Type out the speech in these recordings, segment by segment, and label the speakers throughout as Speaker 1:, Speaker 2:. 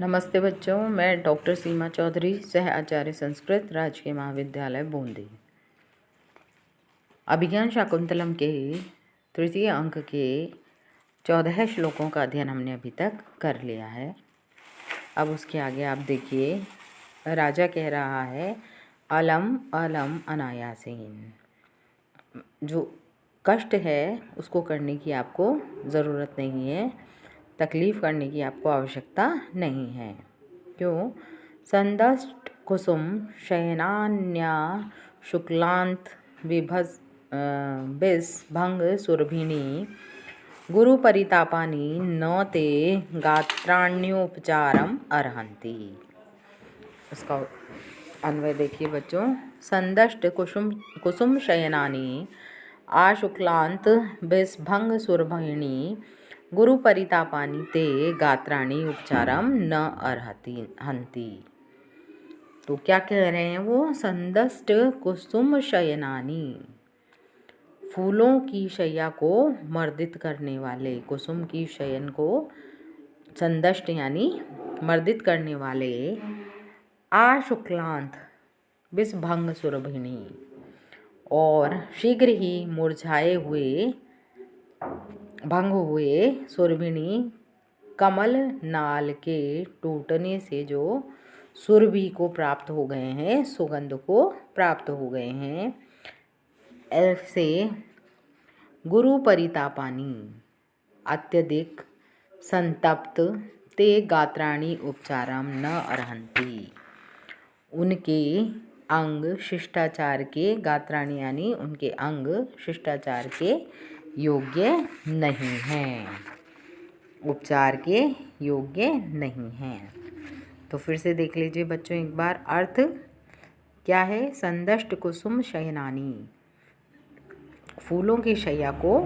Speaker 1: नमस्ते बच्चों, मैं डॉक्टर सीमा चौधरी, सह आचार्य संस्कृत, राजकीय महाविद्यालय बूंदी। अभिज्ञान शाकुंतलम के तृतीय अंक के 14 श्लोकों का अध्ययन हमने अभी तक कर लिया है। अब उसके आगे आप देखिए, राजा कह रहा है अलम अलम अनायासेन। जो कष्ट है उसको करने की आपको ज़रूरत नहीं है, तकलीफ़ करने की आपको आवश्यकता नहीं है। क्यों? संदष्ट कुसुम शयनान्या शुक्लांत बिस भंग सुरभिणी गुरु परितापानी न ते गात्राण्योपचारम अर्हन्ति। इसका अन्वय देखिए बच्चों। संदष्ट कुसुम शयनानी आशुक्लांत बिस्भंग सुरभिणी गुरु परितापानी ते गात्राणी उपचारम न अर्हन्ति। तो क्या कह रहे हैं वो? संदष्ट कुसुम शयनानी, फूलों की शैया को मर्दित करने वाले, कुसुम की शयन को संदष्ट यानी मर्दित करने वाले, आशुक्लांत बिस्भंग सुरभिणी, और शीघ्र ही मुरझाए हुए भंग हुए सुरभिणी कमल नाल के टूटने से जो सुरभि को प्राप्त हो गए हैं, सुगंध को प्राप्त हो गए हैं, ऐसे गुरु परितापानी अत्यधिक संतप्त ते गात्राणी उपचारम न अर्हन्ति, उनके अंग शिष्टाचार के, गात्राणी यानी उनके अंग शिष्टाचार के योग्य नहीं हैं, उपचार के योग्य नहीं हैं। तो फिर से देख लीजिए बच्चों एक बार, अर्थ क्या है? संदष्ट कुसुम शयनानी, फूलों की शैया को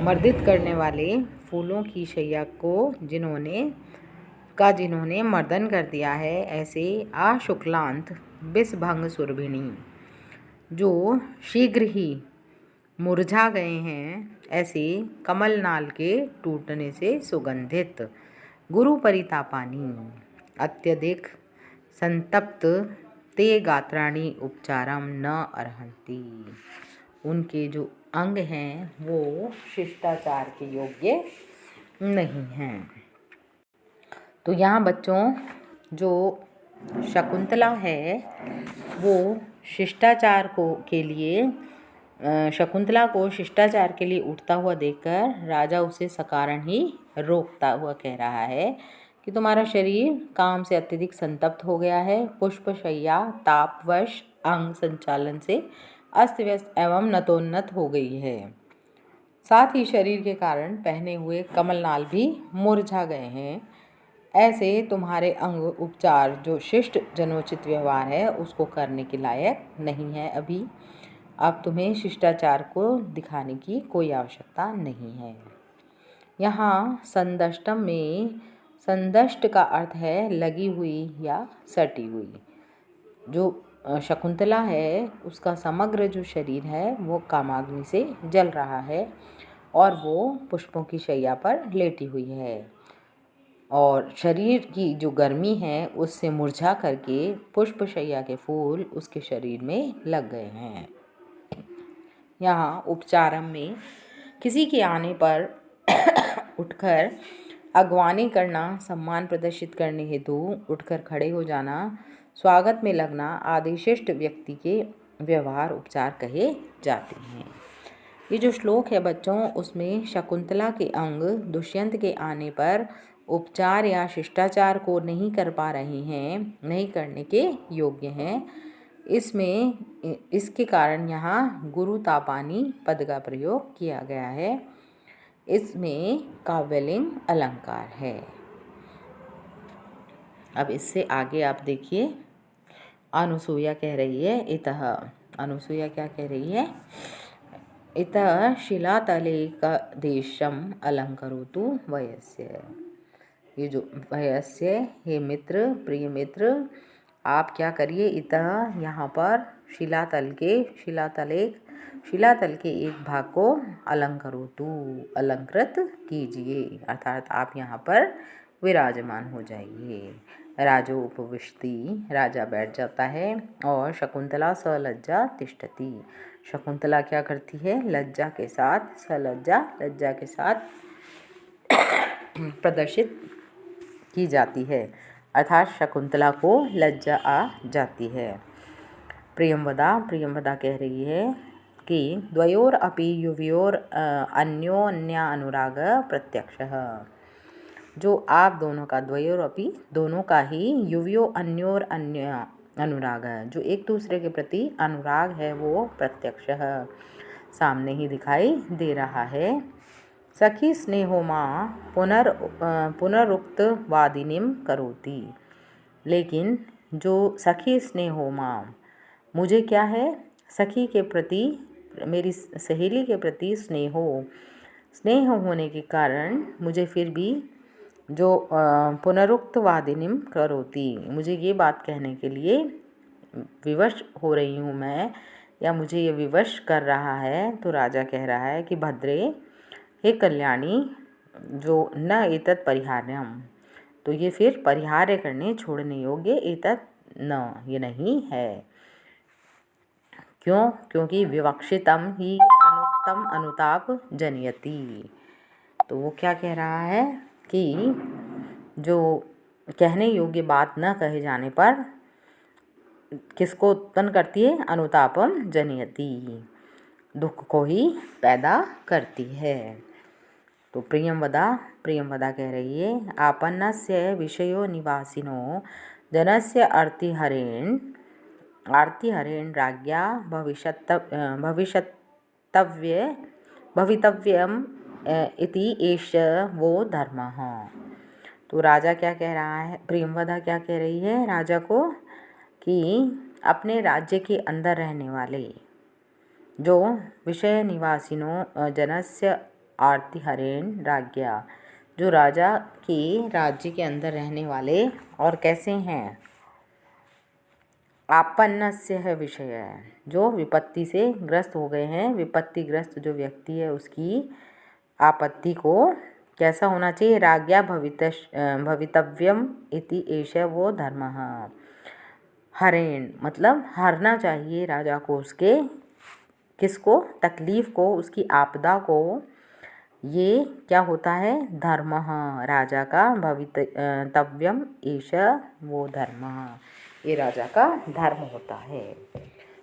Speaker 1: मर्दित करने वाले, फूलों की शैया को जिन्होंने मर्दन कर दिया है, ऐसे आशुक्लांत बिस्भंग सुरभिणी, जो शीघ्र ही मुरझा गए हैं, ऐसे कमल नाल के टूटने से सुगंधित, गुरु परितापानी अत्यधिक संतप्त, ते गात्राणी उपचारम न अर्हन्ति, उनके जो अंग हैं वो शिष्टाचार के योग्य नहीं हैं। तो यहाँ बच्चों जो शकुंतला है वो शिष्टाचार शकुंतला को शिष्टाचार के लिए उठता हुआ देखकर राजा उसे सकारण ही रोकता हुआ कह रहा है कि तुम्हारा शरीर काम से अत्यधिक संतप्त हो गया है, पुष्पशैया तापवश अंग संचालन से अस्त व्यस्त एवं नतोन्नत हो गई है, साथ ही शरीर के कारण पहने हुए कमलनाल भी मुरझा गए हैं, ऐसे तुम्हारे अंग उपचार जो शिष्ट जनोचित व्यवहार है उसको करने के लायक नहीं है अभी। अब तुम्हें शिष्टाचार को दिखाने की कोई आवश्यकता नहीं है। यहाँ संदष्टम में संदष्ट का अर्थ है लगी हुई या सटी हुई। जो शकुंतला है उसका समग्र जो शरीर है वो कामाग्नि से जल रहा है और वो पुष्पों की शैया पर लेटी हुई है, और शरीर की जो गर्मी है उससे मुरझा करके पुष्पशैया के फूल उसके शरीर में लग गए हैं। यहाँ उपचारम में किसी के आने पर उठकर अगवानी करना, सम्मान प्रदर्शित करने हेतु उठकर खड़े हो जाना, स्वागत में लगना आदि शिष्ट व्यक्ति के व्यवहार उपचार कहे जाते हैं। ये जो श्लोक है बच्चों उसमें शकुंतला के अंग दुष्यंत के आने पर उपचार या शिष्टाचार को नहीं कर पा रहे हैं, नहीं करने के योग्य हैं, इसके कारण यहाँ गुरु तापानी पद का प्रयोग किया गया है। इसमें काव्यलिंग अलंकार है। अब इससे आगे आप देखिए, अनुसूया कह रही है इतः, अनुसूया क्या कह रही है? इतः शिलातलेकदेशम अलंकरोतु वयस्य। ये जो वयस्य, हे मित्र, प्रिय मित्र, आप क्या करिए? इतः यहाँ पर शिलातल के एक भाग को अलंकरोतु अलंकृत कीजिए, अर्थात आप यहाँ पर विराजमान हो जाइए। राजो उपविशति, राजा बैठ जाता है। और शकुंतला सलज्जा तिष्ठति, शकुंतला क्या करती है, लज्जा के साथ, सलज्जा लज्जा के साथ प्रदर्शित की जाती है, अर्थात शकुंतला को लज्जा आ जाती है। प्रियंवदा कह रही है कि द्वयोर अपि युवयोर अन्योन्यानुराग प्रत्यक्षः, जो आप दोनों का, द्वयोर अपि दोनों का ही, युवयो अन्योर अन्य अनुराग है, जो एक दूसरे के प्रति अनुराग है वो प्रत्यक्ष सामने ही दिखाई दे रहा है। सखी स्नेहो माँ पुनरुक्त वादिनीम करोति, लेकिन जो सखी स्नेहो माँ, मुझे क्या है, सखी के प्रति, मेरी सहेली के प्रति स्नेह होने के कारण मुझे फिर भी जो पुनरुक्त वादिनीम करोति, मुझे ये बात कहने के लिए विवश हो रही हूँ मैं, या मुझे ये विवश कर रहा है। तो राजा कह रहा है कि भद्रे, हे कल्याणी, जो न एतत् परिहार्यम, तो ये फिर परिहार्य करने, छोड़ने योग्य, एतत् न, ये नहीं है। क्यों? क्योंकि विवक्षितम ही अनुक्तम अनुताप जनयति। तो वो क्या कह रहा है कि जो कहने योग्य बात न कहे जाने पर किसको उत्पन्न करती है, अनुतापम जनयति, दुख को ही पैदा करती है। तो प्रियंवदा कह रही है, आपन्नस्य विषयो निवासिनो जनस्य आर्तिहरेण राज्ञा भवितव्यम इति एष वो धर्मः। तो राजा क्या कह रहा है, प्रियंवदा क्या कह रही है राजा को, कि अपने राज्य के अंदर रहने वाले जो विषय निवासिनों जनस्य आर्तिहरेण राज्ञा, जो राजा के राज्य के अंदर रहने वाले और कैसे हैं, आपन्नस्य है विषय, जो विपत्ति से ग्रस्त हो गए हैं, विपत्तिग्रस्त जो व्यक्ति है उसकी आपत्ति को कैसा होना चाहिए, राज्ञा भवितव्यम इति एष वो धर्मः। हरेण मतलब हरना चाहिए राजा को, उसके किसको, तकलीफ को, उसकी आपदा को, ये क्या होता है, धर्म, राजा का, भवितव्यम एष वो धर्म, ये राजा का धर्म होता है।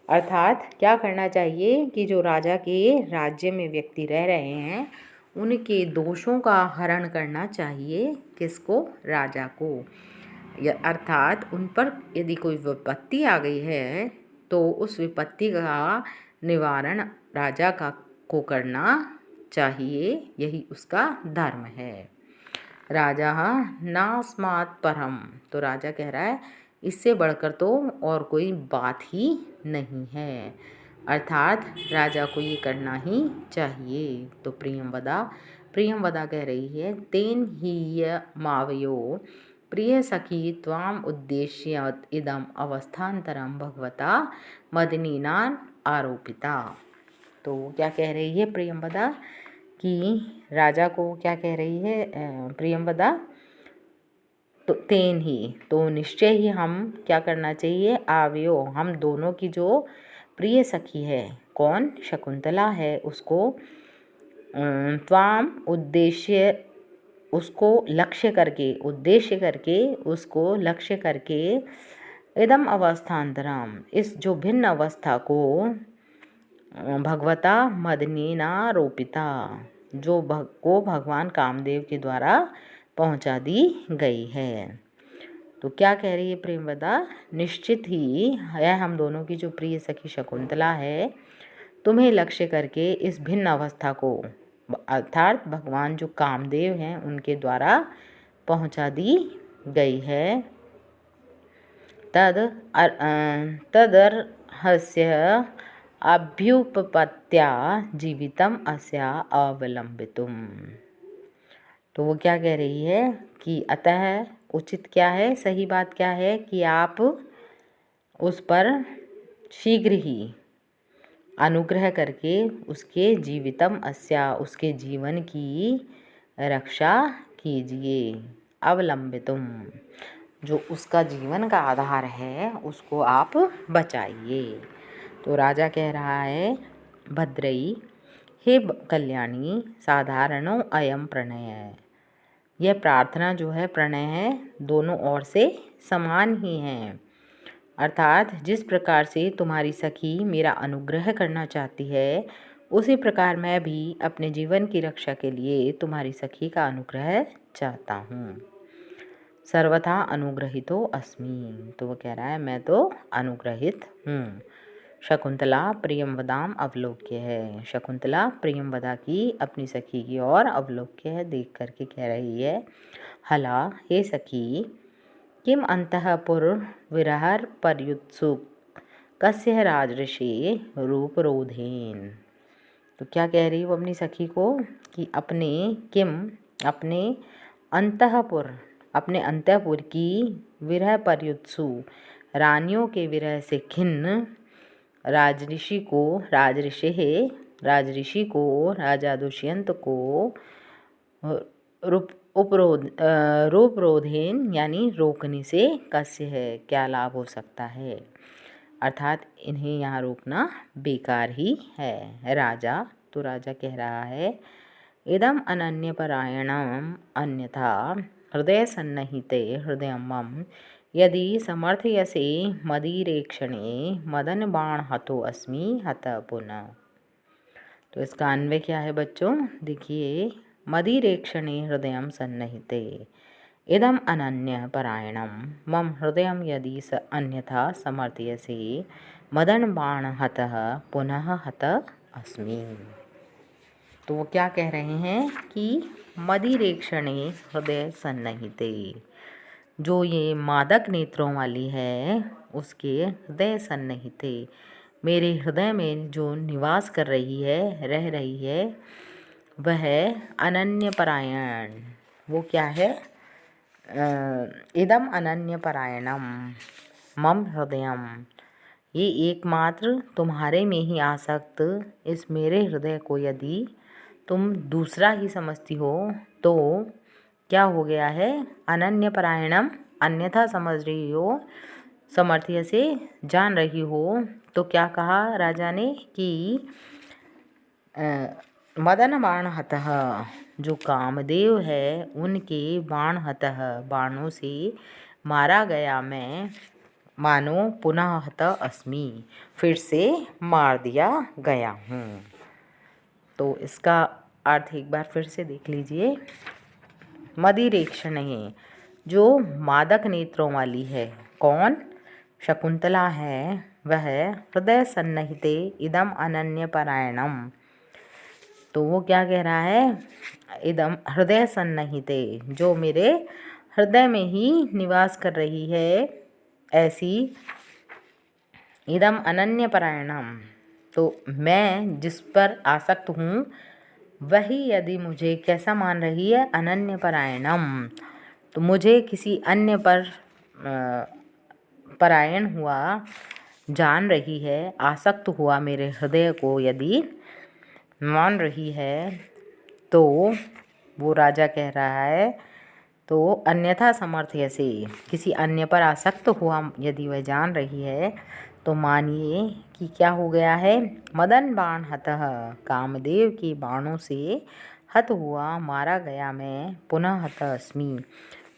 Speaker 1: अर्थात क्या करना चाहिए कि जो राजा के राज्य में व्यक्ति रह रहे हैं उनके दोषों का हरण करना चाहिए, किसको, राजा को। अर्थात उन पर यदि कोई विपत्ति आ गई है तो उस विपत्ति का निवारण राजा को करना चाहिए, यही उसका धर्म है। राजा नास्मात् परम, तो राजा कह रहा है इससे बढ़कर तो और कोई बात ही नहीं है, अर्थात राजा को ये करना ही चाहिए। तो प्रियंवदा कह रही है, तेन ही मावयो प्रिय सखी त्वाम उद्देश्य इदम अवस्थान्तरम भगवता मदनीना आरोपिता। तो क्या कह रही है प्रियंवदा, कि राजा को क्या कह रही है प्रियंवदा, तो तेन ही, तो निश्चय ही हम क्या करना चाहिए, आवयो, हम दोनों की जो प्रिय सखी है, कौन, शकुंतला है, उसको त्वाम उद्देश्य, उसको लक्ष्य करके, उद्देश्य करके, उसको लक्ष्य करके, इदम अवस्थान्तरम, इस जो भिन्न अवस्था को, भगवता मदनीना रोपिता, जो को भगवान कामदेव के द्वारा पहुंचा दी गई है। तो क्या कह रही है प्रेमवदा, निश्चित ही यह हम दोनों की जो प्रिय सखी शकुंतला है तुम्हें लक्ष्य करके इस भिन्न अवस्था को, अर्थात भगवान जो कामदेव हैं उनके द्वारा पहुंचा दी गई है। तदर्हस्य अभ्युपपत्त्या जीवितम अस्या अवलंबितुम। तो वो क्या कह रही है कि अतः उचित क्या है, सही बात क्या है कि आप उस पर शीघ्र ही अनुग्रह करके उसके जीवितम अस्या, उसके जीवन की रक्षा कीजिए, अवलंबितुम, जो उसका जीवन का आधार है उसको आप बचाइए। तो राजा कह रहा है भद्रई, हे कल्याणी, साधारणो अयम प्रणय, यह प्रार्थना जो है प्रणय है दोनों ओर से समान ही है। अर्थात जिस प्रकार से तुम्हारी सखी मेरा अनुग्रह करना चाहती है उसी प्रकार मैं भी अपने जीवन की रक्षा के लिए तुम्हारी सखी का अनुग्रह चाहता हूँ। सर्वथा अनुग्रहितो अस्मि, तो वो कह रहा है मैं तो अनुग्रहित हूँ। शकुंतला प्रियंवदाम अवलोक्य है, शकुंतला प्रियंवदा की अपनी सखी की ओर अवलोक्य है, देख करके कह रही है हला, हे सखी, किम अंतःपुर विरहर पर्युत्सुक कस्य राजऋषि रूपरोधेन। तो क्या कह रही वो अपनी सखी को कि अपने अंतःपुर की विरह पर्युत्सु, रानियों के विरह से खिन्न राजऋषि को राजा दुष्यंत को रूपरोधेन यानी रोकने से कस्य है, क्या लाभ हो सकता है। अर्थात इन्हें यहाँ रोकना बेकार ही है। राजा, तो राजा कह रहा है इदम अनन्यपरायणम अन्यथा हृदय सन्निहिते हृदय मम यदि समर्थयसे मदीरेक्षणे मदन बाण हतो अस्मि हत पुनः। तो इसका अन्वय क्या है बच्चों, देखिए, मदीरेक्षणे हृदय सन्निहिते इदम अनन्य परायणम मम हृदय यदि स अन्यथा समर्थयसे मदन बाण हतः पुनः हत अस्मि। तो वो क्या कह रहे हैं कि मदीरेक्षणे हृदय सन्निहिते, जो ये मादक नेत्रों वाली है उसके हृदय सन्निहिते, मेरे हृदय में जो निवास कर रही है, रह रही है, वह अनन्य परायण, वो क्या है, इदम अनन्य परायणम मम हृदयम, ये एकमात्र तुम्हारे में ही आसक्त इस मेरे हृदय को यदि तुम दूसरा ही समझती हो तो क्या हो गया है, अनन्य परायणम, अन्यथा समझ रही हो, समर्थ्य से जान रही हो। तो क्या कहा राजा ने कि मदन बाण हतः, जो कामदेव है उनके बाण हतः, बाणों से मारा गया मैं, मानो पुनः हत अस्मि, फिर से मार दिया गया हूँ। तो इसका अर्थ एक बार फिर से देख लीजिए। मदीरेक्षण है, जो मादक नेत्रों वाली है, कौन, शकुंतला है, वह हृदय सन्निहिते इदम अनन्य परायणम, तो वो क्या कह रहा है, इदम हृदय सन्निहिते, जो मेरे हृदय में ही निवास कर रही है, ऐसी इदम अनन्य परायणम, तो मैं जिस पर आसक्त हूँ वही यदि मुझे कैसा मान रही है, अनन्य परायणम, तो मुझे किसी अन्य पर परायण हुआ जान रही है, आसक्त हुआ मेरे हृदय को यदि मान रही है, तो वो राजा कह रहा है, तो अन्यथा समर्थ्य से, किसी अन्य पर आसक्त हुआ यदि वह जान रही है तो मानिए कि क्या हो गया है, मदन बाण हतः, कामदेव के बाणों से हत हुआ, मारा गया मैं, पुनः हत अस्मि,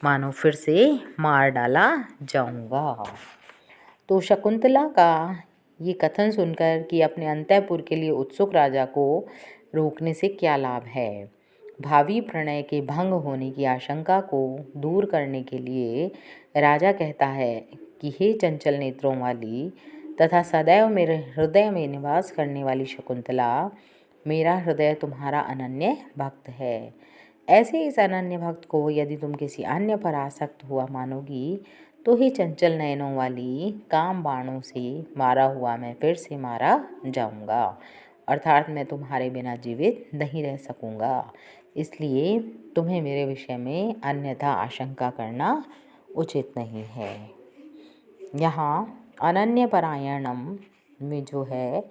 Speaker 1: मानो फिर से मार डाला जाऊंगा। तो शकुंतला का ये कथन सुनकर कि अपने अंतःपुर के लिए उत्सुक राजा को रोकने से क्या लाभ है, भावी प्रणय के भंग होने की आशंका को दूर करने के लिए राजा कहता है कि हे चंचल नेत्रों वाली तथा सदैव मेरे हृदय में निवास करने वाली शकुंतला, मेरा हृदय तुम्हारा अनन्य भक्त है। ऐसे इस अनन्य भक्त को यदि तुम किसी अन्य पर आसक्त हुआ मानोगी तो ही चंचल नयनों वाली काम बाणों से मारा हुआ मैं फिर से मारा जाऊंगा, अर्थात मैं तुम्हारे बिना जीवित नहीं रह सकूंगा। इसलिए तुम्हें मेरे विषय में अन्यथा आशंका करना उचित नहीं है। यहाँ अनन्य परायणम में जो है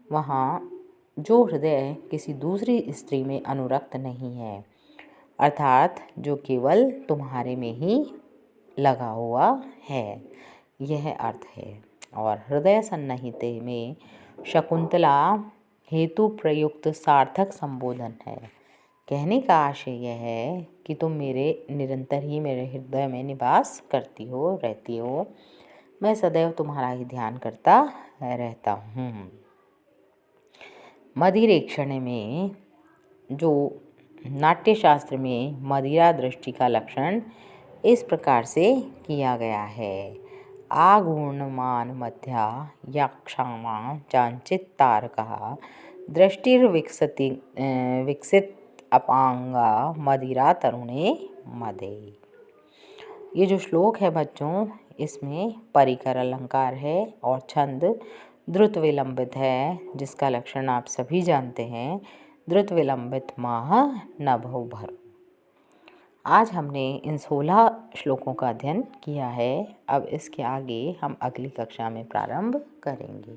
Speaker 1: वहाँ जो हृदय किसी दूसरी स्त्री में अनुरक्त नहीं है, अर्थात जो केवल तुम्हारे में ही लगा हुआ है, यह अर्थ है। और हृदय सन्निहिते में शकुंतला हेतु प्रयुक्त सार्थक संबोधन है। कहने का आशय यह है कि तुम निरंतर ही मेरे हृदय में निवास करती हो, रहती हो। मैं सदैव तुम्हारा ही ध्यान करता रहता हूँ। मदिरेक्षण में जो नाट्यशास्त्र में मदिरा दृष्टि का लक्षण इस प्रकार से किया गया है। आघूर्णमान मध्या याक्षामा चांचित तारका विकसित अपांगा मदिरा तरुणे मदे। ये जो श्लोक है बच्चों, इसमें परिकर अलंकार है और छंद द्रुत विलंबित है, जिसका लक्षण आप सभी जानते हैं, द्रुत विलंबित माह नभो भर। आज हमने इन 16 श्लोकों का अध्ययन किया है। अब इसके आगे हम अगली कक्षा में प्रारंभ करेंगे।